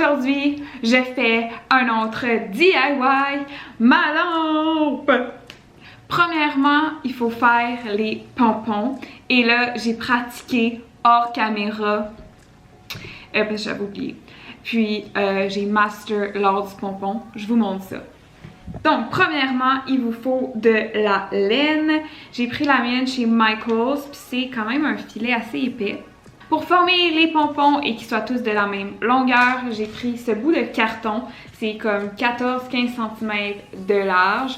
Aujourd'hui, je fais un autre DIY, ma lampe! Premièrement, il faut faire les pompons. Et là, j'ai pratiqué hors caméra. Parce que j'avais oublié. Puis, j'ai master l'art du pompon. Je vous montre ça. Donc, premièrement, il vous faut de la laine. J'ai pris la mienne chez Michaels. Puis, c'est quand même un filet assez épais. Pour former les pompons et qu'ils soient tous de la même longueur, j'ai pris ce bout de carton. C'est comme 14-15 cm de large.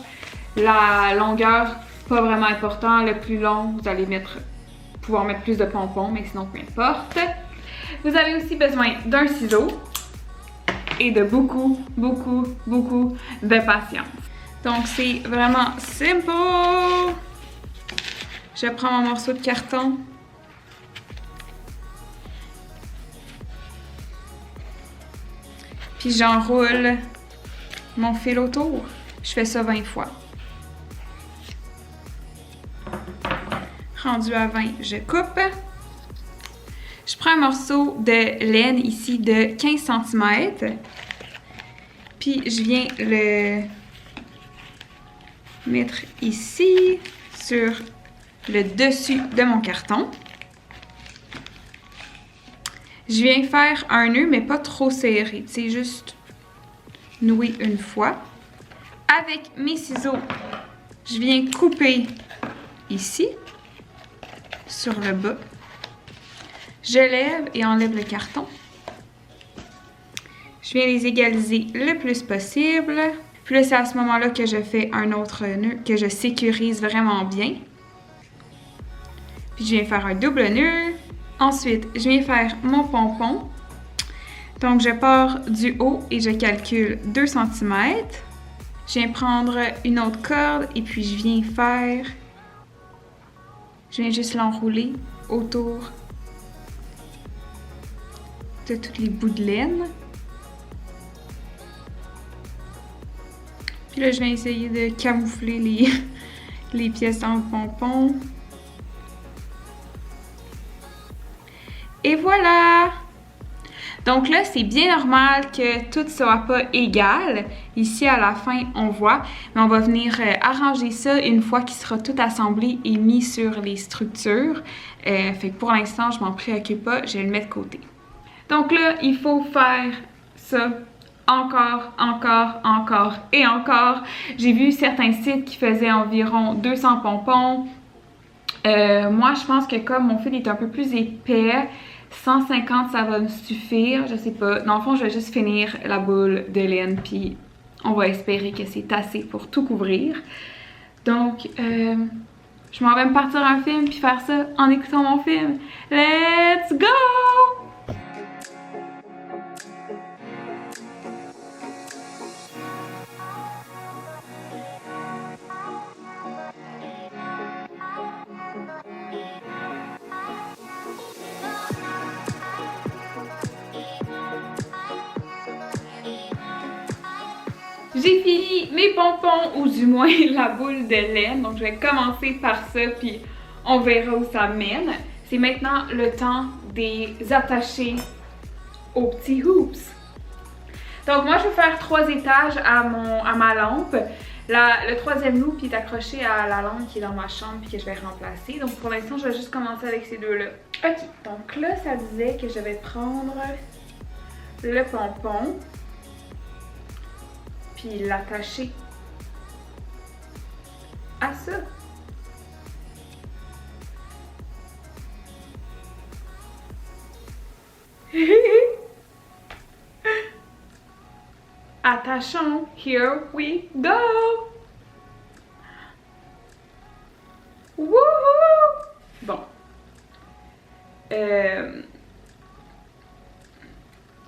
La longueur, pas vraiment important. Le plus long, vous allez pouvoir mettre plus de pompons, mais sinon, peu importe. Vous avez aussi besoin d'un ciseau et de beaucoup de patience. Donc, c'est vraiment simple. Je prends mon morceau de carton. Puis j'enroule mon fil autour. Je fais ça 20 fois. Rendu à 20, je coupe. Je prends un morceau de laine ici de 15 cm. Puis je viens le mettre ici sur le dessus de mon carton. Je viens faire un nœud, mais pas trop serré. C'est juste nouer une fois. Avec mes ciseaux, je viens couper ici, sur le bas. Je lève et enlève le carton. Je viens les égaliser le plus possible. Puis là, c'est à ce moment-là que je fais un autre nœud, que je sécurise vraiment bien. Puis je viens faire un double nœud. Ensuite, je viens faire mon pompon. Donc, je pars du haut et je calcule 2 cm. Je viens prendre une autre corde et puis je viens faire... Je viens juste l'enrouler autour de tous les bouts de laine. Puis là, je vais essayer de camoufler les pièces dans le pompon. Et voilà! Donc là, c'est bien normal que tout ne soit pas égal. Ici, à la fin, on voit. Mais on va venir arranger ça une fois qu'il sera tout assemblé et mis sur les structures. Fait que pour l'instant, je m'en préoccupe pas. Je vais le mettre de côté. Donc là, il faut faire ça encore et encore. J'ai vu certains sites qui faisaient environ 200 pompons. Moi, je pense que comme mon fil est un peu plus épais, 150, ça va me suffire, je sais pas. Dans le fond, je vais juste finir la boule de laine, puis on va espérer que c'est assez pour tout couvrir. Donc, je m'en vais me partir un film, puis faire ça en écoutant mon film. Let's go! J'ai fini mes pompons, ou du moins la boule de laine. Donc, je vais commencer par ça, puis on verra où ça mène. C'est maintenant le temps des attacher aux petits hoops. Donc, moi, je vais faire 3 étages à ma lampe. Le 3e loop est accroché à la lampe qui est dans ma chambre, puis que je vais remplacer. Donc, pour l'instant, je vais juste commencer avec ces deux-là. Ok, donc là, ça disait que je vais prendre le pompon, puis l'attacher à ça. Attachons, here we go! Wouhou! Bon.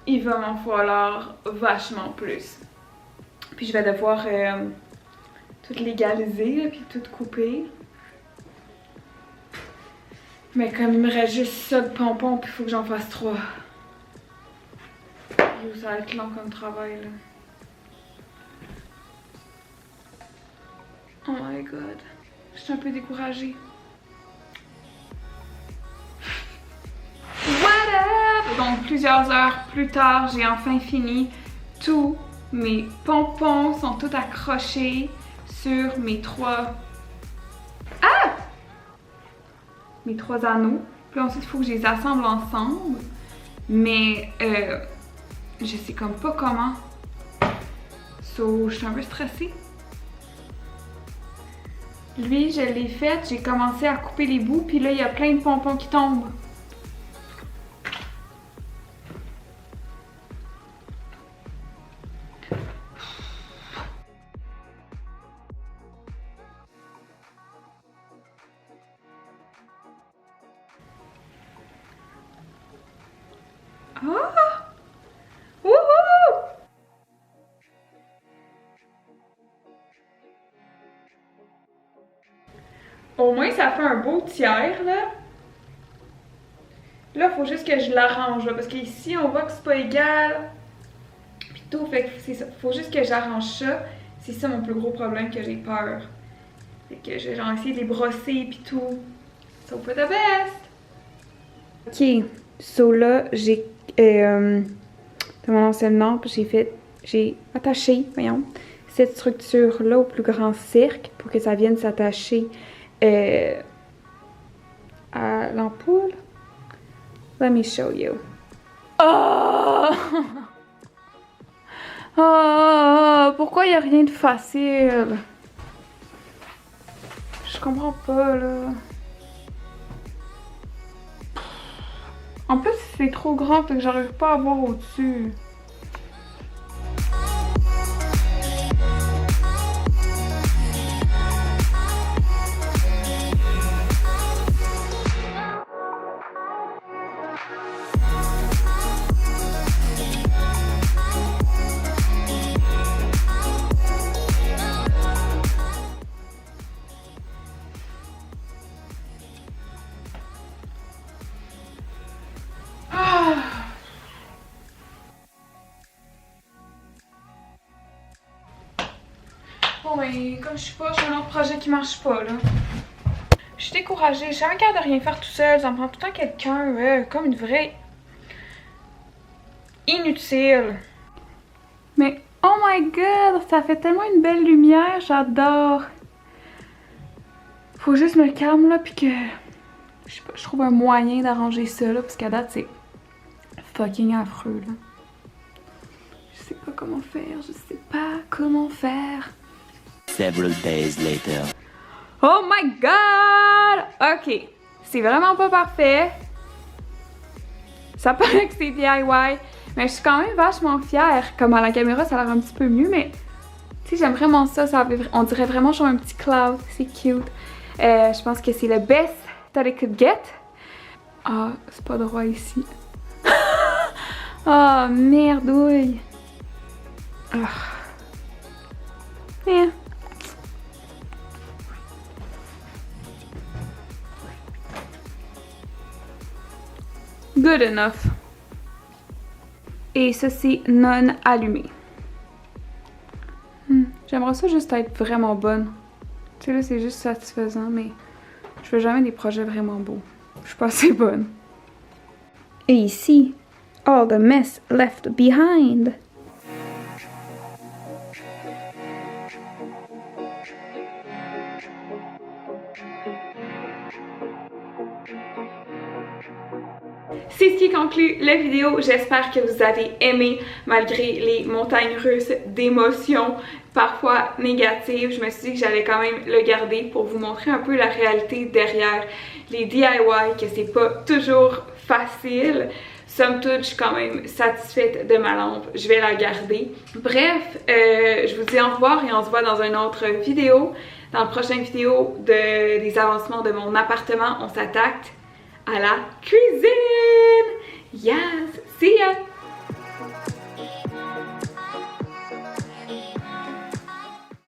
Il va m'en falloir vachement plus. Puis je vais devoir tout légaliser, puis tout couper. Mais comme il me reste juste ça de pompons, puis il faut que j'en fasse 3. Ça va être long comme travail, là. Oh my god. Je suis un peu découragée. What up? Donc plusieurs heures plus tard, j'ai enfin fini. Tous mes pompons sont tous accrochés sur mes trois... Ah! Mes trois anneaux. Puis ensuite, il faut que je les assemble ensemble. Mais je sais comme pas comment. So, je suis un peu stressée. Lui, je l'ai fait. J'ai commencé à couper les bouts. Puis là, il y a plein de pompons qui tombent. Ah! Wouhou! Au moins, ça fait un beau tiers, là. Là, il faut juste que je l'arrange, parce qu'ici, on voit que c'est pas égal. Puis tout, fait que c'est ça. Faut juste que j'arrange ça. C'est ça mon plus gros problème, que j'ai peur. Fait que je vais genre essayer de les brosser, puis tout. So for the best! Ok, so là, j'ai... dans mon enseignement, j'ai attaché, voyons, cette structure-là au plus grand cercle pour que ça vienne s'attacher à l'ampoule. Let me show you. Oh! Oh! Pourquoi il n'y a rien de facile? Je comprends pas, là. En plus, c'est trop grand, fait que j'arrive pas à voir au-dessus. Bon, mais comme je suis pas, j'ai un autre projet qui marche pas, là. Je suis découragée. Je suis jamais capable de rien faire tout seul. Ça me prend tout le temps quelqu'un, comme une vraie... inutile. Mais, oh my god, ça fait tellement une belle lumière. J'adore. Faut juste me calme, là, puis que... Je sais pas, je trouve un moyen d'arranger ça, là, parce qu'à date, c'est fucking affreux, là. Je sais pas comment faire. Je sais pas comment faire. Several days later. Oh my god! Ok, c'est vraiment pas parfait. Ça paraît que c'est DIY, mais je suis quand même vachement fière. Comme à la caméra, ça a l'air un petit peu mieux, mais tu sais, j'aime vraiment ça. On dirait vraiment genre un petit cloud. C'est cute. Je pense que c'est le best that I could get. Ah, c'est pas droit ici. Oh, merdouille. Ah. Yeah. Good enough. Et ça, c'est non allumé. J'aimerais ça juste être vraiment bonne. Tu sais, là, c'est juste satisfaisant, mais je fais jamais des projets vraiment beaux. Je suis pas assez bonne. Et ici, all the mess left behind. C'est ce qui conclut la vidéo. J'espère que vous avez aimé malgré les montagnes russes d'émotions parfois négatives. Je me suis dit que j'allais quand même le garder pour vous montrer un peu la réalité derrière les DIY, que c'est pas toujours facile. Somme toute, je suis quand même satisfaite de ma lampe. Je vais la garder. Bref, je vous dis au revoir et on se voit dans une autre vidéo. Dans la prochaine vidéo des avancements de mon appartement, on s'attaque à la cuisine! Yes! See ya!